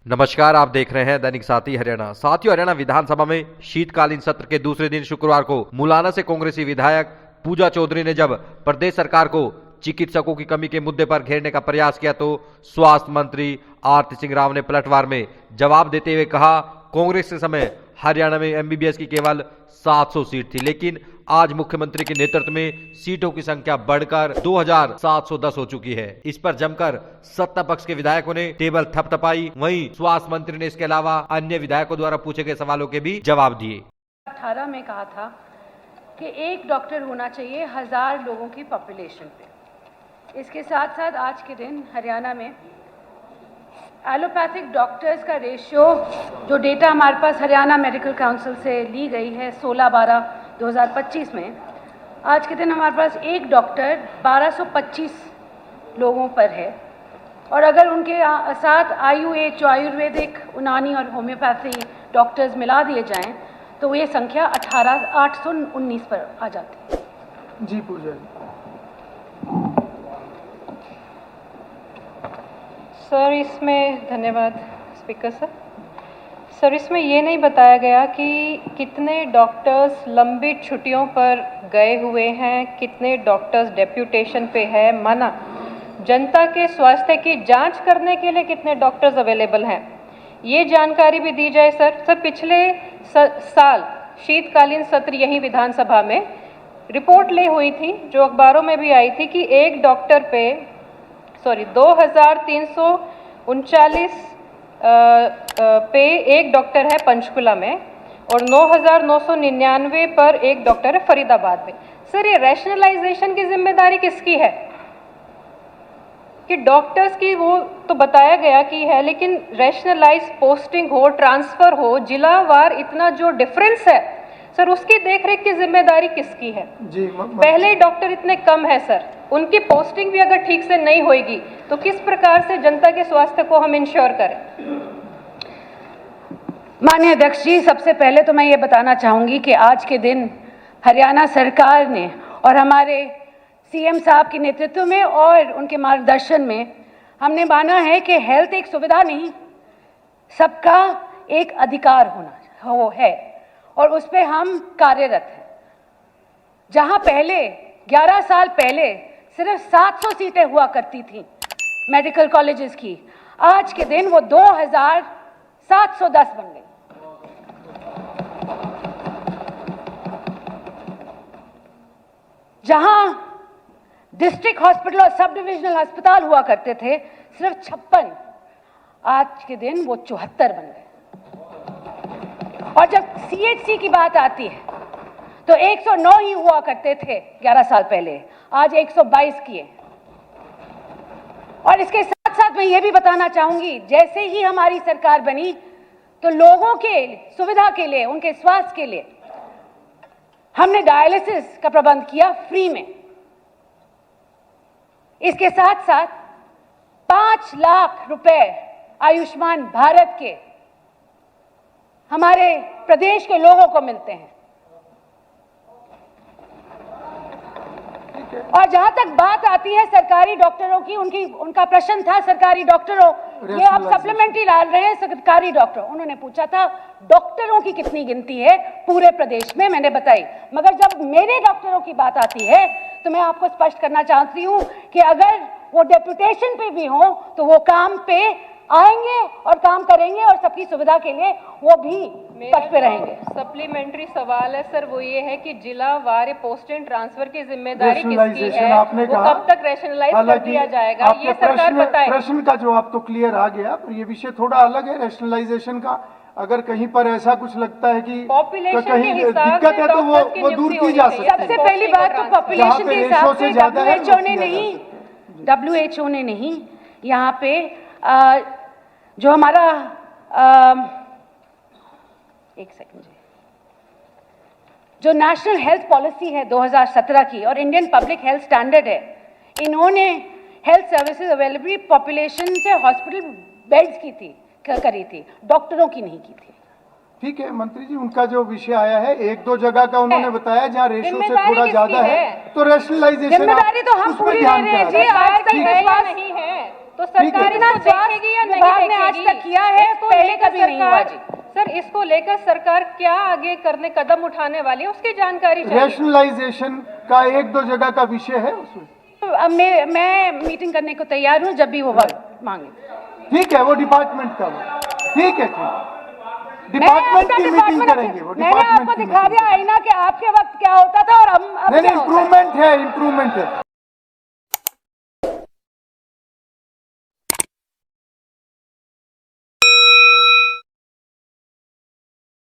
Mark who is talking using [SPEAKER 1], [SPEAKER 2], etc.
[SPEAKER 1] नमस्कार, आप देख रहे हैं दैनिक साथी हरियाणा। साथियों, हरियाणा विधानसभा में शीतकालीन सत्र के दूसरे दिन शुक्रवार को मुलाना से कांग्रेसी विधायक पूजा चौधरी ने जब प्रदेश सरकार को चिकित्सकों की कमी के मुद्दे पर घेरने का प्रयास किया तो स्वास्थ्य मंत्री आरती सिंह राव ने पलटवार में जवाब देते हुए कहा, कांग्रेस के समय हरियाणा में एमबीबीएस की केवल 700 सीट थी, लेकिन आज मुख्यमंत्री के नेतृत्व में सीटों की संख्या बढ़कर 2710 हो चुकी है। इस पर जमकर सत्ता पक्ष के विधायकों ने टेबल थपथपाई। वहीं स्वास्थ्य मंत्री ने इसके अलावा अन्य विधायकों द्वारा पूछे गए सवालों के भी जवाब दिए।
[SPEAKER 2] 18 में कहा था कि एक डॉक्टर होना चाहिए 1000 लोगों की पॉपुलेशन पे। इसके साथ साथ आज के दिन हरियाणा में एलोपैथिक डॉक्टर्स का रेशियो, जो डेटा हमारे पास हरियाणा मेडिकल काउंसिल से ली गई है 16/12/2025 में, आज के दिन हमारे पास एक डॉक्टर 1225 लोगों पर है। और अगर उनके साथ आयुएच, आयुर्वेदिक, यूनानी और होम्योपैथी डॉक्टर्स मिला दिए जाएं तो ये संख्या 819 पर आ जाती है।
[SPEAKER 3] जी पूजा जी।
[SPEAKER 4] सर, इसमें धन्यवाद स्पीकर सर, इसमें ये नहीं बताया गया कि कितने डॉक्टर्स लंबी छुट्टियों पर गए हुए हैं, कितने डॉक्टर्स डेप्यूटेशन पे है, माना जनता के स्वास्थ्य की जांच करने के लिए कितने डॉक्टर्स अवेलेबल हैं, ये जानकारी भी दी जाए सर। पिछले साल शीतकालीन सत्र यही विधानसभा में रिपोर्ट ले हुई थी, जो अखबारों में भी आई थी, कि एक डॉक्टर पे 2339 पे एक डॉक्टर है पंचकुला में और 9999 पर एक डॉक्टर है फरीदाबाद में। सर, ये रैशनलाइजेशन की जिम्मेदारी किसकी है? कि डॉक्टर्स की वो तो बताया गया कि है, लेकिन रैशनलाइज पोस्टिंग हो, ट्रांसफर हो, जिलावार इतना जो डिफरेंस है सर, उसकी देखरेख की जिम्मेदारी किसकी है? जी, पहले डॉक्टर इतने कम है सर, उनकी पोस्टिंग भी अगर ठीक से नहीं होगी तो किस प्रकार से जनता के स्वास्थ्य को हम इंश्योर करें?
[SPEAKER 2] माननीय अध्यक्ष जी, सबसे पहले तो मैं ये बताना चाहूँगी कि आज के दिन हरियाणा सरकार ने और हमारे सीएम साहब के नेतृत्व में और उनके मार्गदर्शन में हमने माना है कि हेल्थ एक सुविधा नहीं, सबका एक अधिकार होना है और उस पर हम कार्यरत हैं। जहाँ पहले 11 साल पहले सिर्फ 700 सीटें हुआ करती थी मेडिकल कॉलेजेस की, आज के दिन वो 2710 बन गई। जहां डिस्ट्रिक्ट हॉस्पिटल और सब डिविजनल अस्पताल हुआ करते थे सिर्फ 56, आज के दिन वो 74 बन गए। और जब सीएचसी की बात आती है तो 109 ही हुआ करते थे 11 साल पहले, आज 122 किए। और इसके साथ साथ मैं ये भी बताना चाहूंगी, जैसे ही हमारी सरकार बनी तो लोगों के सुविधा के लिए, उनके स्वास्थ्य के लिए हमने डायलिसिस का प्रबंध किया फ्री में। इसके साथ साथ 5 लाख रुपए आयुष्मान भारत के हमारे प्रदेश के लोगों को मिलते हैं। और जहां तक बात आती है सरकारी डॉक्टरों की, उनका प्रश्न था सरकारी डॉक्टरों, ये आप सप्लीमेंट्री डाल रहे हैं सरकारी डॉक्टर। उन्होंने पूछा था डॉक्टरों की कितनी गिनती है पूरे प्रदेश में, मैंने बताई। मगर जब मेरे डॉक्टरों की बात आती है तो मैं आपको स्पष्ट करना चाहती हूं कि अगर वो डेप्यूटेशन पे भी हो तो वो काम पे आएंगे और काम करेंगे और सबकी सुविधा के लिए वो भी पक्ष पे रहेंगे।
[SPEAKER 4] सप्लीमेंट्री सवाल है सर, वो ये है कि जिला वार पोस्टिंग ट्रांसफर की जिम्मेदारी किसकी है? वो कब तक रैशनलाइज कर दिया जाएगा, ये सरकार बताए।
[SPEAKER 3] प्रश्न का जवाब तो क्लियर आ गया, पर ये विषय थोड़ा अलग है रैशनलाइजेशन का। अगर कहीं पर ऐसा कुछ लगता है कि कहीं दिक्कत है तो वो दूर की जा सकती है।
[SPEAKER 2] सबसे पहली बात तो पॉपुलेशन के हिसाब से WHO ने नहीं यहाँ पे जो हमारा एक सेकंड जी, जो नेशनल हेल्थ पॉलिसी है 2017 की और इंडियन पब्लिक हेल्थ स्टैंडर्ड है, इन्होंने हेल्थ सर्विसेज अवेलेबल पॉपुलेशन से हॉस्पिटल बेड्स की थी, करी थी, डॉक्टरों की नहीं की थी।
[SPEAKER 3] ठीक है मंत्री जी, उनका जो विषय आया है 1-2 जगह का उन्होंने बताया जहाँ रेशियो से थोड़ा ज्यादा है तो रैशनलाइजेशन
[SPEAKER 2] जिम्मेदारी तो हम पूरी ले रहे हैं जी। आज तक
[SPEAKER 4] नहीं है तो सरकार
[SPEAKER 3] है।
[SPEAKER 4] इसको देखेगी या नहीं
[SPEAKER 2] विभाग ने आज
[SPEAKER 4] देखेगी?
[SPEAKER 2] तक किया है,
[SPEAKER 4] इसको
[SPEAKER 2] पहले
[SPEAKER 4] लेकर
[SPEAKER 2] कभी नहीं हुआ जी।
[SPEAKER 4] सर, इसको लेकर सरकार क्या आगे करने कदम उठाने वाली है, उसकी जानकारी चाहिए।
[SPEAKER 3] रैशनलाइजेशन का 1-2 जगह का विषय है उसमें।
[SPEAKER 2] अब मैं मीटिंग करने को तैयार हूँ जब भी वो वक्त मांगे।
[SPEAKER 3] ठीक है, वो डिपार्टमेंट का वो ठीक है, डिपार्टमेंट की मीटिंग करेंगे वो।
[SPEAKER 2] मैंने आपको दिखा दिया आईना कि आपके वक्त क्या होता था और हम अब
[SPEAKER 3] नहीं,
[SPEAKER 2] क्या होता है।
[SPEAKER 3] इम्प्रूवमेंट है, इम्प्रूवमेंट है।